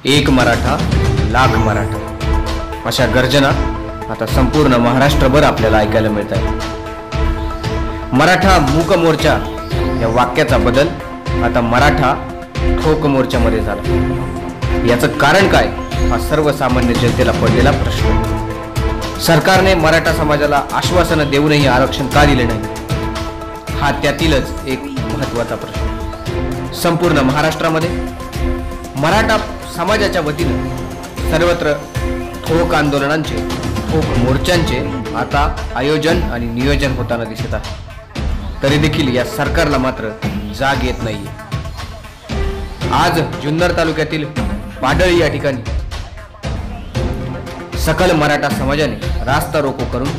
एक मराठा लाख मराठा अशा गर्जना आता संपूर्ण महाराष्ट्रभर आपल्याला ऐकायला मिळत आहे। मराठा मूक मोर्चा या वाक्याचा बदल आता मराठा ठोक मोर्चामध्ये झाला। याचं कारण काय हा सर्वसामान्य जनतेला पडलेला प्रश्न। सरकारने मराठा समाजाला आश्वासन देऊनही आरक्षण का दिले नाही हा त्यातीलच एक महत्त्वाचा प्रश्न। संपूर्ण महाराष्ट्रामध्ये मराठा समाजाच्या वतीने सर्वत्र ठोक आंदोलनांचे ठोक मोर्चांचे आता आयोजन आणि नियोजन होताना दिसत आहे। तरी देखील या सरकारला मात्र जाग येत नाही। आज जुन्नर तालुक्यातील पाडळी या ठिकाणी सकल मराठा समाजाने रास्ता रोको करून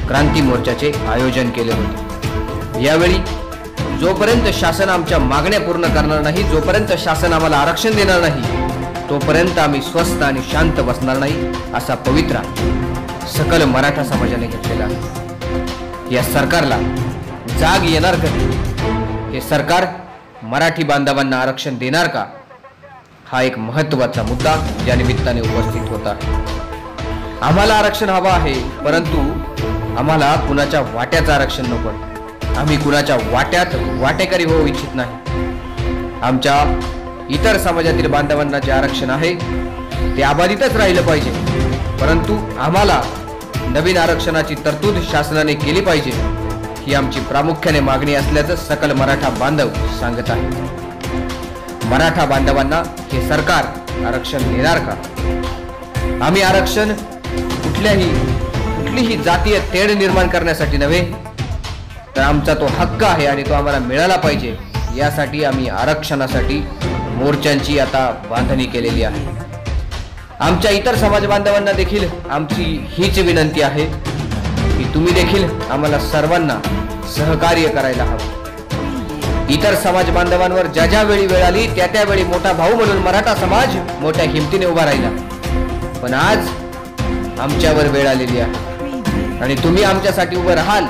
क्रांती मोर्चाचे आयोजन केले होते। यावेळी जोपर्यंत शासन आमच्या मागण्या पूर्ण करणार नाही, जोपर्यंत शासन आम्हाला आरक्षण देणार नाही, तोपर्यंत आम्ही स्वस्थ आणि शांत बसणार नाही असा पवित्रा सकल मराठा समाजाने घेतलेला आहे। या सरकारला जाग येणार कधी? हे सरकार मराठी बांधवांना आरक्षण देणार का? हा एक महत्त्वाचा मुद्दा या निमित्ताने उपस्थित होता। आम्हाला आरक्षण हवं आहे, परंतु आम्हाला कुणाच्या वाट्याचं आरक्षण नको। आम्ही कुणाच्या वाट्यात वाटेकरी होऊ इच्छित नाही। आमच्या इतर समाजातील बांधवांना जे आरक्षण आहे ते अबाधितच राहिलं पाहिजे, परंतु आम्हाला नवीन आरक्षणाची तरतूद शासनाने केली पाहिजे ही आमची प्रामुख्याने मागणी असल्याचं सकल मराठा बांधव सांगत आहे। मराठा बांधवांना हे सरकार आरक्षण देणार का? आम्ही आरक्षण कुठलीही जातीय तेढ निर्माण करण्यासाठी नव्हे, तर आमचा तो हक्क आहे आणि तो आम्हाला मिळाला पाहिजे यासाठी आम्ही आरक्षणासाठी मोर्चांची आता बांधणी केलेली आहे। आमच्या इतर समाज बांधवांना देखील आमची हीच विनंती आहे की तुम्ही देखील आम्हाला सर्वांना सहकार्य करायला हवं। इतर समाज बांधवांवर ज्या वेळी वेळ आली त्या वेळी मोठा भाऊ म्हणून मराठा समाज मोठ्या हिमतीने उभा राहिला, पण आज आमच्यावर वेळ आलेली आहे आणि तुम्ही आमच्यासाठी उभं राहाल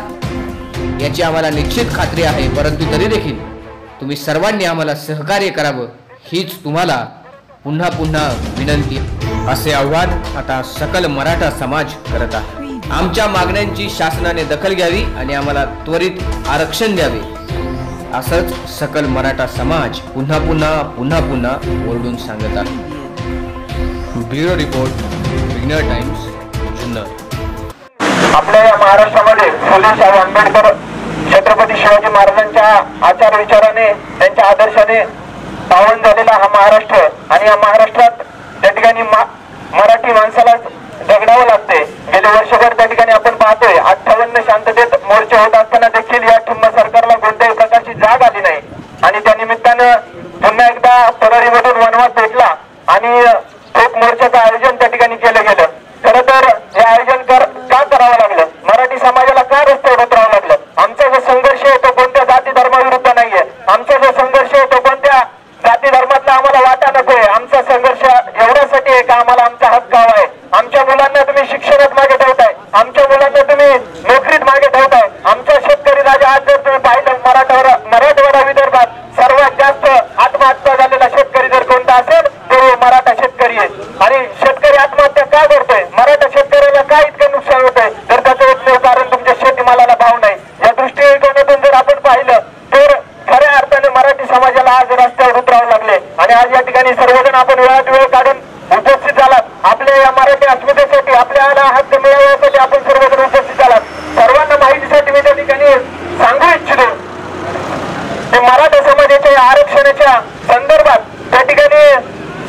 याची आम्हाला निश्चित खात्री आहे। परंतु तरी देखील तुम्ही सर्वांनी आम्हाला सहकार्य करावं हीच तुम्हाला पुन्हा पुन्हा विनंती असे आव्हान आता सकल मराठा समाज करत आहे। आमच्या मागण्यांची शासनाने दखल घ्यावी आणि आम्हाला त्वरित आरक्षण द्यावे असंच सकल मराठा समाज पुन्हा पुन्हा ओरडून सांगत आहे। Bureau report, Vighnar Times, Junnar. आपल्या या महाराष्ट्रामध्ये फुले शाहू आंबेडकर छत्रपती शिवाजी महाराजांच्या आचार विचाराने त्यांच्या आदर्शाने पावन झालेला हा महाराष्ट्र आणि या महाराष्ट्रात त्या ठिकाणी मराठी माणसाला जगडावं लागते। गेले वर्षभर त्या ठिकाणी आपण पाहतोय 58 शांततेत मोर्चे होत असताना देखील या ठिम्म सरकारला कोणत्याही प्रकारची जाग आली नाही आणि त्या निमित्तानं पुन्हा एकदा परळीमधून वनवास पेटला आणि ठोक मोर्चाचं आयोजन त्या ठिकाणी केलं गेलं। खरं तर हे आयोजन का करावं लागलं? मराठी समाजाला का रस्त्यावर उतरावं लागलं? आमचा जो संघर्ष आहे तो कोणत्या जाती धर्माविरुद्ध नाहीये। आमचा जो संघर्ष आहे तो कोणत्या जाती धर्मातला आम्हाला वाटा नकोय। आमचा संघर्ष एवढ्यासाठी आहे का आम्हाला आमचा हक्क हवा आहे। आमच्या मुलांना तुम्ही शिक्षणात मागे ठेवताय, आमच्या मुलांना तुम्ही नोकरीत मागे ठेवताय। आमचा शेतकरी राजा आज जर तुम्ही पाहिलं मराठवाडा विदर्भात सर्वात जास्त आत्महत्या झालेला शेतकरी जर कोणता असेल तो मराठा शेतकरी आहे। आणि शेतकरी आत्महत्या का करतोय? मराठा शेतकऱ्याला का इतकं नुकसान होतंय? तर त्याचं एकमेव कारण तुमच्या शेतीमालाला भाव नाही। या दृष्टिकोनातून जर आपण पाहिलं तर खऱ्या अर्थाने मराठी समाजाला आज रस्त्यावर उतरावं लागले आणि आज या ठिकाणी सर्वजण आपण वेळात वेळ काढून उपस्थित झालात। आपल्या या मराठी अस्मितेसाठी, आपल्याला हक्क मिळवण्यासाठी आपण सर्वजण उपस्थित झालात। सर्वांना माहितीसाठी मी त्या ठिकाणी सांगू इच्छितो की मराठा समाजाच्या आरक्षणाच्या संदर्भात त्या ठिकाणी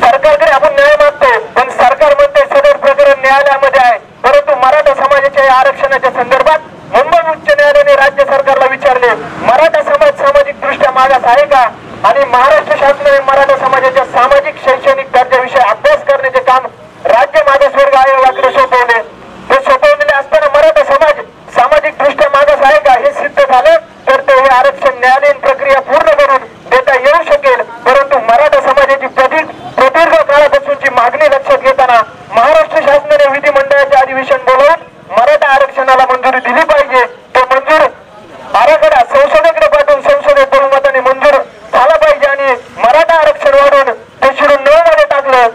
सरकारकडे आपण न्याय मागतोय, पण सरकार म्हणते सदर प्रकरण न्यायालयामध्ये आहे। परंतु मराठा समाजाच्या आरक्षणाच्या संदर्भात मुंबई उच्च न्यायालयाने राज्य सरकारला विचारले मराठा समाज सामाजिक दृष्ट्या मागास आहे का? आणि महाराष्ट्र शासनाने मराठा समाजाच्या सामाजिक शैक्षणिक दर्जाविषयी अभ्यास करण्याचे काम राज्य मागासवर्ग आयोगाकडे सोपवले। ते सोपवलेले असताना मराठा समाज सामाजिक दृष्ट्या मागास आहे का हे सिद्ध झालं तर ते हे आरक्षण न्यायालयीन प्रक्रिया पूर्ण करून देता येऊ शकेल। परंतु मराठा समाजाची प्रदीर्घ काळापासूनची मागणी लक्षात घेताना महाराष्ट्र शासनाने विधिमंडळाचे अधिवेशन बोलवून मराठा आरक्षणाला मंजुरी दिली पाहिजे। तो मंजूर आराखडा संसदेकडे पाठवून संसदेत बहुमताने मंजूर झाला पाहिजे आणि मराठा आरक्षण वाढवून ते शिरून 9 मध्ये टाकलं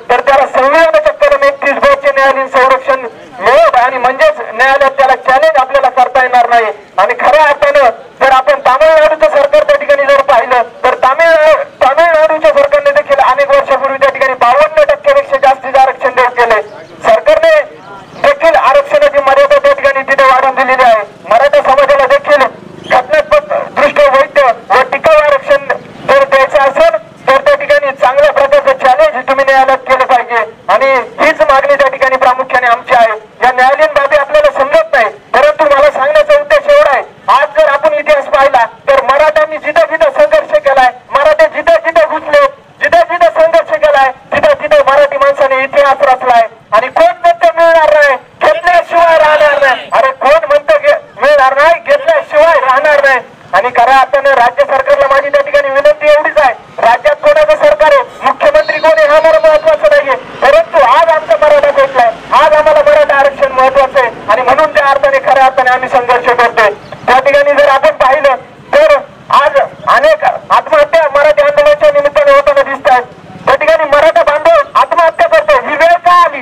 तिथे मराठी माणसाने इतिहास रचलाय आणि कोण म्हणतं मिळणार नाही, घेतल्याशिवाय राहणार नाही. अरे कोण म्हणतं मिळणार नाही, घेतल्याशिवाय राहणार नाही. आणि खऱ्या अर्थानं राज्य सरकारला माझी त्या ठिकाणी विनंती एवढीच आहे, राज्यात कोणाचं सरकार आहे, मुख्यमंत्री कोण आहे हा मला महत्वाचं नाहीये, परंतु आज आमचा मराठा भेटलाय, आज आम्हाला मराठा आरक्षण महत्वाचं आहे आणि म्हणून त्या अर्थाने खऱ्या अर्थाने आम्ही संघर्ष करतोय. त्या ठिकाणी जर आपण पाहिलं तर आज अनेक आत्महत्या मराठी आंदोलनाच्या निमित्ताने होताना दिसत आहेत. त्या ठिकाणी मराठा बांधव आत्महत्या करतो, ही वेळ का आली,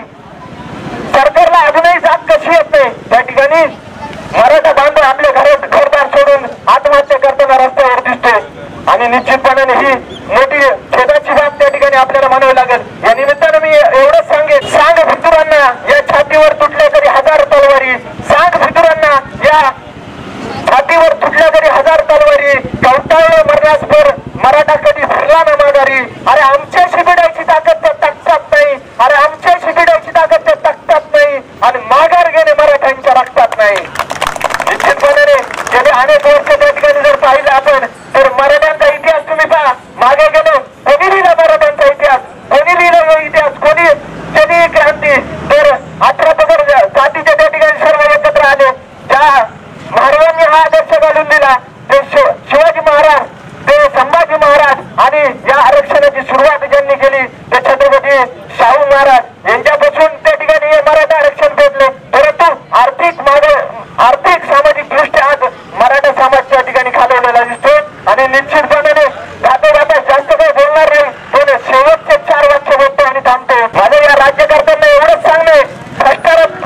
सरकारला अजूनही जात कशी येत नाही. त्या ठिकाणी मराठा बांधव आपल्या घरदार सोडून आत्महत्या करताना रस्त्यावर दिसतोय आणि निश्चितपणाने ही मोठी खेदाची बाब त्या ठिकाणी आपल्याला म्हणावी लागेल. या निमित्तानं मी एवढंच सांगेन, सांग भितुरांना या छातीवर तुटल्या तरी हजार तलवारी, सांग भितुरांना या छातीवर तुटल्या तरी हजार तलवारी, कवटाळलं मरण्यास पर मराठा कधी फिरला ना माघारी. अरे आमच्या शिबिडायची ताकद त्या तख्तात नाही, अरे आमच्या शिबिडायची ताकद त्या तख्तात नाही आणि माघार घेणे मराठ्यांच्या रक्तात नाही. निश्चितपणे गेले अनेक वर्ष त्या ठिकाणी जर पाहिलं आपण तर मराठ्यांचा इतिहास तुम्ही पहा, मागे गेलो कोणी लिहिला मराठ्यांचा इतिहास, कोणी लिहिला इतिहास, कोणी त्यांनी क्रांती, तर 18 पगड जातीच्या त्या ठिकाणी सर्व एकत्र आले. ज्या महाराजांनी हा आदर्श घालून दिला ते शिवाजी महाराज, ते संभाजी महाराज आणि या आरक्षणाची सुरुवात ज्यांनी केली ते छत्रपती शाहू महाराज यांच्यापासून त्या ठिकाणी हे मराठा आरक्षण भेटले. परंतु आर्थिक सामाजिक दृष्ट्या आज मराठा समाज त्या ठिकाणी खालवलेला दिसतो आणि निश्चितपणे जाता जास्त काही बोलणार नाही, पण शेवटचे 4 वाक्य बोलतो आणि थांबतो. माझं या राज्यकर्त्यांना एवढंच सांगणे,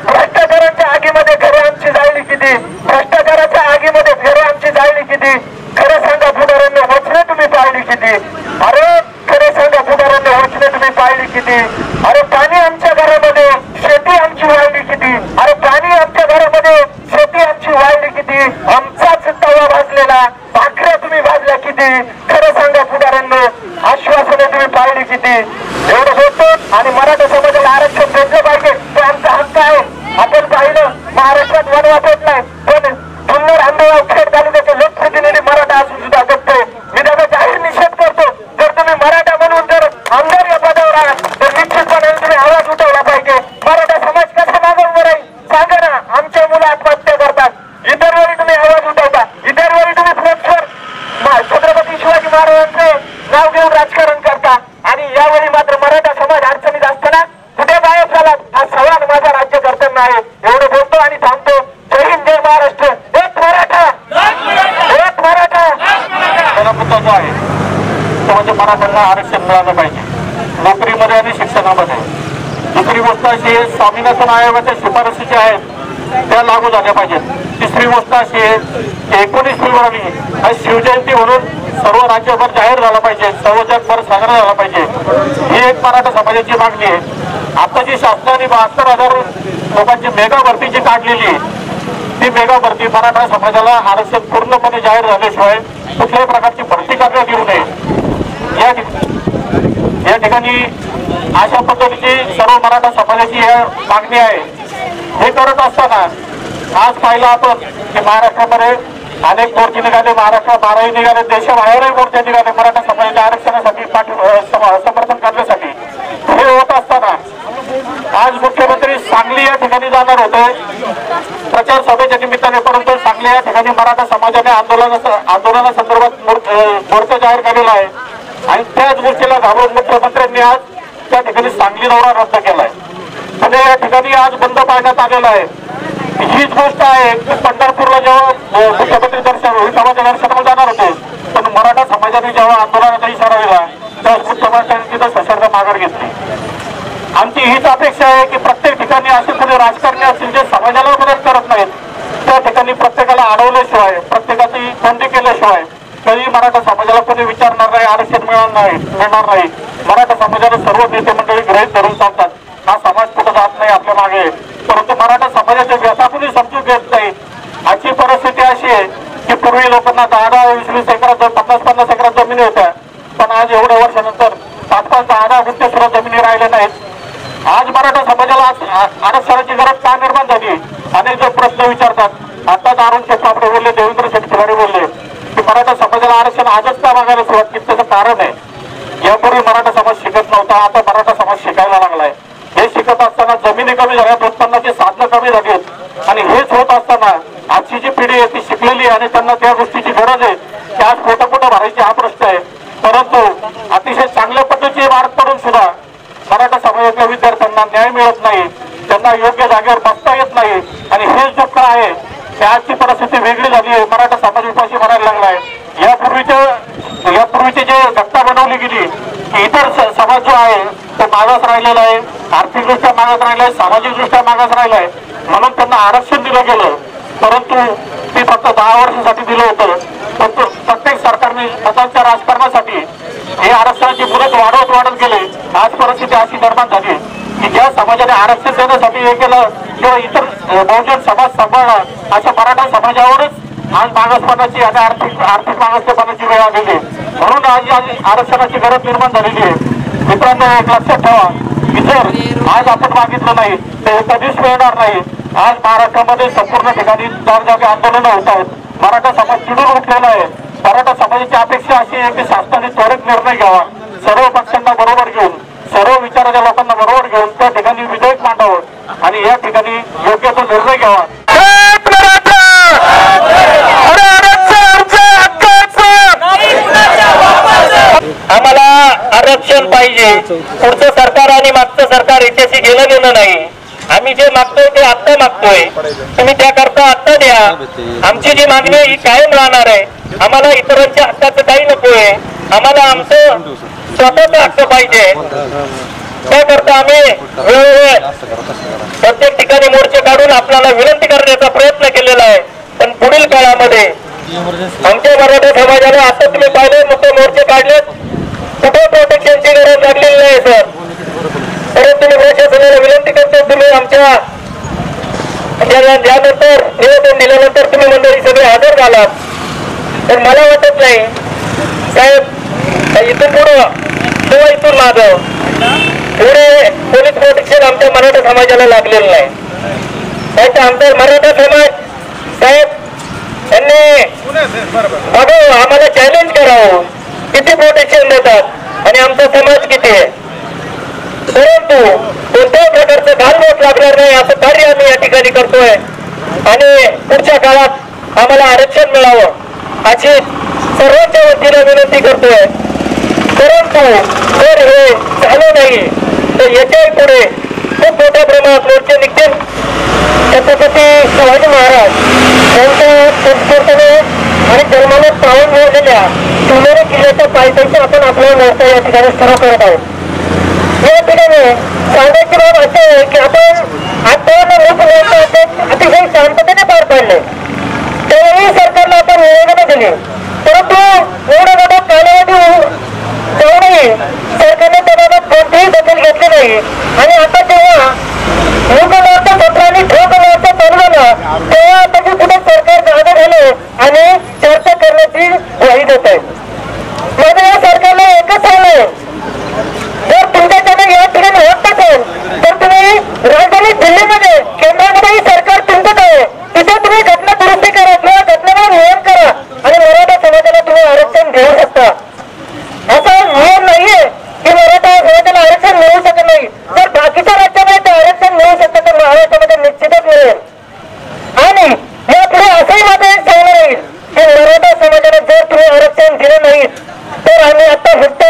भ्रष्टाचाराच्या आगीमध्ये घरे आमची जाळली किती, भ्रष्टाचाराच्या आगीमध्ये घरे आमची जाळली किती, खरं सांगा पुढाऱ्यांना वचने तुम्ही पाळली किती, अरे खरे सांगा पुढाऱ्यांना वचने तुम्ही पाळली किती. अरे पाणी आमच्या घरामध्ये, शेती आमची वाळली किती, अरे पाणी आमच्या घरामध्ये, शेती आमची वाळली किती, आमचाच तवा भाजलेला, भाकऱ्या तुम्ही भाजल्या किती, खरं सांगा पुढाऱ्यांना आश्वासने तुम्ही पाळली किती. एवढं बोलतो आणि मराठा समाजाला आरक्षण भेटलं पाहिजे, तो आमचा हक्क आहे. आपण पाहिलं महाराष्ट्रात वनवा भेटलाय, पण जुन्नर आंबेगाव खेड तालुक्याचे लोकप्रतिनिधी मराठा असून सुद्धा गप्पे. मी त्याचा जाहीर निषेध करतो. जर तुम्ही मराठा म्हणून जर आमदार या पदावर आहात तर निश्चितपणे तुम्ही आवाज उठवला पाहिजे. मराठा समाज कसा मागे उभं राहील सांगा ना. आमच्या मुलं आत्महत्या करतात, इतर वेळी तुम्ही आवाज उठवता, इतर वेळी तुम्ही फ्लेक्सवर छत्रपती शिवाजी महाराजांचे नाव घेऊन राजकारण करता आणि यावेळी मात्र मराठा समाज अडचणीत असताना कुठे गायब झालात हा सवाल माझा राज्यकर्त्यांना आहे. एवढं बोलतो आणि थांबतो. जय हिंद, जय महाराष्ट्र, एक मराठा, एक मराठा. पहिला मुद्दा जो आहे तो म्हणजे मराठ्यांना आरक्षण मिळालं पाहिजे नोकरीमध्ये आणि शिक्षणामध्ये. दुसरी गोष्ट अशी आहे, स्वामीनाथन आयोगाच्या शिफारसी ज्या आहेत त्या लागू झाल्या पाहिजेत. तिसरी गोष्ट अशी आहे, 19 फेब्रुवारी हा शिवजयंती म्हणून सर्व राज्यभर जाहीर झाला पाहिजे, सर्व जगभर साजरा झाला पाहिजे. ही एक मराठा समाजाची मागणी आहे. आता जी शासनाने 72,000 लोकांची मेगा भरती जी काढलेली आहे ती मेगा भरती मराठा समाजाला आरक्षण पूर्णपणे जाहीर झाल्याशिवाय कुठल्याही प्रकारची भरती करण्यात येऊ नये. या ठिकाणी अशा पद्धतीची सर्व मराठा समाजाची मागणी आहे. हे करत असताना आज पाहिलं आपण की महाराष्ट्रामध्ये अनेक मोर्चे निघाले, महाराष्ट्रात 12 निघाले, देशाबाहेरही मोर्चे निघाले मराठा समाजाच्या आरक्षणासाठी समर्थन करण्यासाठी. हे होत असताना आज मुख्यमंत्री सांगली या ठिकाणी जाणार होते प्रचार सभेच्या निमित्ताने, परंतु सांगली या ठिकाणी मराठा समाजाने आंदोलनासंदर्भात मोर्चा जाहीर केलेला आहे आणि त्याच गोष्टीला घाबरून मुख्यमंत्र्यांनी आज त्या ठिकाणी सांगली दौरा रद्द केलाय. पुणे या ठिकाणी आज बंद पाळण्यात आलेला आहे. हीच गोष्ट आहे की पंढरपूरला जेव्हा मुख्यमंत्री विठोबाच्या दर्शनाला जाणार होते पण मराठा समाजाने जेव्हा आंदोलनाचा इशारा दिला तेव्हा मुख्यमंत्र्यांनी तिथं सशर्त माघार घेतली. आमची हीच अपेक्षा आहे की प्रत्येक ठिकाणी असे कोणी राजकारणी असतील जे समाजाला मदत करत नाहीत त्या ठिकाणी प्रत्येकाला अडवल्याशिवाय, प्रत्येकाची बंदी केल्याशिवाय कधी मराठा समाजाला कोणी विचारणार नाही, आरक्षण मिळणार नाही. मराठा समाजाला सर्व नेते मंडळी गृहीत धरून चालतात. हा समाज कुठं जात नाही आपल्या मागे, परंतु मराठा समाजाच्या व्यथा कोणी समजून घेत नाही. आजची परिस्थिती अशी आहे की पूर्वी लोकांना 10-20 एकरात 50-50 एकरात जमिनी होत्या, पण आज एवढ्या वर्षानंतर 5-5, 10 गुंठे सुद्धा जमिनी राहिल्या नाहीत. आज मराठा समाजाला आरक्षणाची गरज का निर्माण झाली अनेक जण प्रश्न विचारतात. आता अरुण शेट्टी बोलले, देवेंद्र शेट्टी बोलले की मराठा समाजाला आरक्षण आजच का मागायला सुरुवात केली. त्याचं कारण आहे यापूर्वी मराठा समाज शिकत नव्हता, आता मराठा समाज शिकायला लागलाय. हे शिकत असताना जमिनी कमी झाल्यात, उत्पन्नाची साधनं कमी झालीत आणि हेच होत असताना आजची जी पिढी आहे ती शिकलेली आणि त्यांना त्या गोष्टीची गरज आहे की आज पोटं भरायची हा प्रश्न आहे. परंतु अतिशय चांगल्या पद्धतीची मार्क पडून सुद्धा मराठा समाजातल्या विद्यार्थ्यांना न्याय मिळत नाही, त्यांना योग्य जागेवर बसता येत नाही आणि हेच दुःख आहे. आजची परिस्थिती वेगळी झाली आहे. मराठा समाज उपाशी मारायला लागलाय. यापूर्वीची जे घटना बनवली गेली की इतर समाज जो आहे तो मागास राहिलेला आहे, आर्थिकदृष्ट्या मागास राहिला आहे, सामाजिकदृष्ट्या मागास राहिला आहे म्हणून त्यांना आरक्षण दिलं गेलं. परंतु ते फक्त 10 वर्षासाठी दिलं होतं. पण प्रत्येक सरकारने स्वतःच्या राजकारणासाठी हे आरक्षणाची मुदत वाढवत गेले. आज परिस्थिती अशी निर्माण झाली की ज्या समाजाने आरक्षण देण्यासाठी हे केलं किंवा इतर बहुजन समाज सांभाळला अशा मराठा समाजावरच आज मागासपणाची आणि आर्थिक मागासपणाची वेळ आलेली. म्हणून आज आरक्षणाची गरज निर्माण झालेली आहे. मित्रांनो, एक लक्षात ठेवा की जर आज आपण मागितलं नाही तर हे कधीच मिळणार नाही. आज महाराष्ट्रामध्ये संपूर्ण ठिकाणी जागोजागी आंदोलनं होत आहेत. मराठा समाज चिडून उठलेला आहे. मराठा समाजाची अपेक्षा अशी आहे की शासनाने त्वरित निर्णय घ्यावा, सर्व पक्षांना बरोबर घेऊन, सर्व विचाराच्या लोकांना बरोबर घेऊन त्या ठिकाणी विधेयक मांडावं आणि या ठिकाणी योग्य तो निर्णय घ्यावा. आम्हाला आरक्षण पाहिजे. पुढचं सरकार आणि मागचं सरकार याच्याशी घेणं नाही. आम्ही जे मागतोय ते आत्ता मागतोय. तुम्ही त्याकरता आत्ता द्या. आमची जी मागणी ही कायम राहणार आहे. आम्हाला इतरांच्या हक्काचं काही नकोय. आम्हाला आमचं स्वतःचा हक्क पाहिजे. त्याकरता आम्ही वेळोवेळ प्रत्येक ठिकाणी मोर्चे काढून आपल्याला विनंती करण्याचा प्रयत्न केलेला आहे. पण पुढील काळामध्ये आमच्या मराठा समाजाने आता तुम्ही पाहिले मोठे मोर्चे काढलेत, कुठे प्रोटेक्शनची गरज लागलेली नाही सर. परंतु मी प्रशासनाला विनंती करतो तुम्ही आमच्या त्यानंतर निवेदन दिल्यानंतर तुम्ही मंडळी सगळे हजर झालात तर मला वाटत नाही साहेब इथून पुढं किंवा इथून मागं पुढे पोलीस प्रोटेक्शन आमच्या मराठा समाजाला लागलेलं नाही. त्याच्या आमचा मराठा समाज साहेब त्यांनी बघावं, आम्हाला चॅलेंज करावं किती प्रोटेक्शन देतात आणि आमचा समाज किती आहे. परंतु कोणत्याही प्रकारचं घालवत लागणार नाही असं कार्य आम्ही या ठिकाणी करतोय आणि पुढच्या काळात आम्हाला आरक्षण मिळावं अशी सर्वांच्या वतीने विनंती करतोय. परंतु जर हे झालं नाही तर याच्याही पुढे खूप मोठ्या प्रमाणात मोर्चे निघतील. छत्रपती शिवाजी महाराज यांच्या संस्कृतीने आणि जन्माला पाहून मिळालेल्या शिवनेरी किल्ल्याच्या पायथ्याशी आपण आपला मोर्चा या ठिकाणी सुरू करत आहोत. या ठिकाणी सांगायची बाब असे आहे की आपण आजपर्यंत अतिशय शांततेने पार पाडले. त्यावेळी सरकारला आपण निवेदनं दिली, परंतु एवढा मोठा कालावधी जाऊनही सरकारने त्याबाबत कोणतीही दखल घेतली नाही. आणि आता जेव्हा मोठा पत्रांनी ठोक मोर्चा चालू झाला तेव्हा त्याची कुठे सरकार जागे झाले आणि चर्चा करण्याची ग्वाही देत आहे. माझं या सरकारला एकच सांगणं, जर तुमच्याकडे या ठिकाणी होत नसेल तर तुम्ही राजधानी दिल्लीमध्ये केंद्रामध्येही सरकार तुमचंच आहे, तिथे तुम्ही घटना दुरुस्ती करा किंवा घटनेवर नियम करा आणि मराठा समाजाला तुम्ही आरक्षण देऊ शकता. असा नियम नाहीये की मराठा समाजाला आरक्षण मिळू शकत नाही. जर बाकीच्या राज्यामध्ये ते आरक्षण मिळू शकतं तर महाराष्ट्रामध्ये निश्चितच मिळेल. आणि यापुढे असंही माझं एक सांगणं राहील की मराठा समाजाला जर तुम्ही आरक्षण दिलं नाहीत तर आम्ही आता फक्त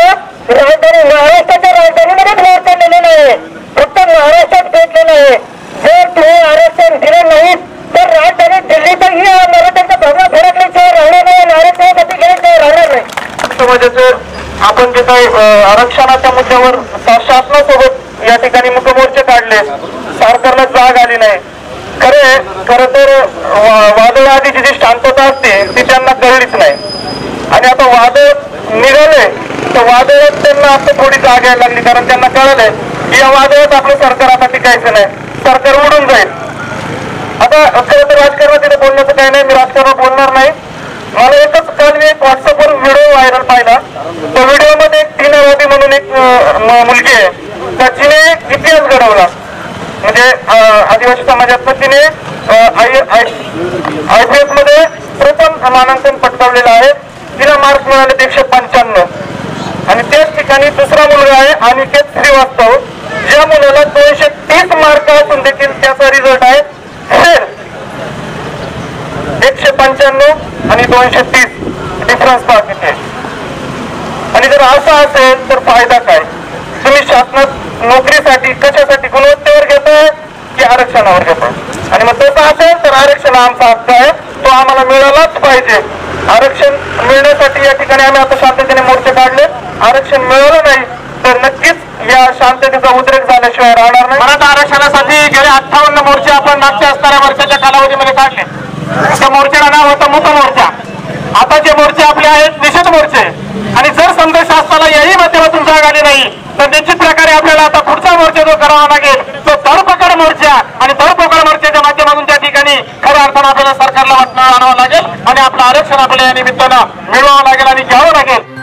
राजधानी महाराष्ट्राच्या राजधानीमध्येच मोर्चा नेलेला आहे, फक्त महाराष्ट्रात भेटलेला आहे. जर तुम्ही आरक्षण दिलं नाहीत तर राजधानी दिल्लीतही मराठ्यांचा भगवा फरकल्याशिवाय राहणार नाही आणि आरक्षणासाठी गेल्याशिवाय राहणार नाही. समाजाचं आपण जे काही आरक्षणाच्या मुद्द्यावर शासनासोबत या ठिकाणी मुख्य मोर्चे काढले, सरकारला जाग आली नाही. खरं तर वादळाआधीची जी शांतता असते ती त्यांना कळलीच नाही आणि आता वादळ निघाले तर वादळात त्यांना आता थोडी जाग यायला लागली, कारण त्यांना कळलंय की या वादळात आपलं सरकार आता टिकायचं नाही, सरकार उडून जाईल. आता खरं तर राजकारणात तिथे बोलण्याचं काही नाही, मी राजकारणात बोलणार नाही. मला एकच काल मी एक व्हॉट्सअपवर व्हिडिओ व्हायरल पाहिला. त्या व्हिडिओमध्ये एक टीनावादी म्हणून एक मुलगी आहे, तिने इतिहास घडवला. म्हणजे आदिवासी समाजातनं तिने IPS मध्ये प्रथम मानांकन पटकावलेलं आहे. तिला मार्क मिळाले 195 आणि त्याच ठिकाणी दुसरा मुलगा आहे अनिकेत श्रीवास्तव, देखील त्याचा रिझल्ट आहे फेल. 195 आणि 230 डिफरन्स बाकीचे आहे. आणि जर असं असेल तर फायदा काय? तुम्ही शासनात नोकरीसाठी कशासाठी गुणवत्तेवर घेताय की आरक्षणावर घेताय? आणि मग तसं असेल तर आरक्षण आमचा हक्क आहे, तो आम्हाला मिळालाच पाहिजे. आरक्षण मिळण्यासाठी या ठिकाणी आम्ही आता शांततेने मोर्चे काढले. आरक्षण मिळालं नाही तर नक्कीच या शांततेचा उद्रेक झाल्याशिवाय राहणार नाही. मराठा आरक्षणासाठी गेले 58 मोर्चे आपण मागच्या असणाऱ्या वर्षाच्या कालावधीमध्ये काढले. त्या मोर्चाला नाव होतं मूक मोर्चा. आता जे मोर्चे आपले आहेत निषेध मोर्चे. आणि जर समजा शासनाला याही माध्यमातून जाग आली नाही तर निश्चित प्रकारे आपल्याला आता पुढचा मोर्चा जो करावा लागेल तो धरपकड मोर्चा. आणि धरपकड मोर्चाच्या माध्यमातून त्या ठिकाणी खऱ्या अर्थानं आपल्याला सरकारला वाटणं आणावं लागेल आणि आपलं आरक्षण आपल्याला या निमित्तानं मिळवावं लागेल आणि घ्यावं लागेल.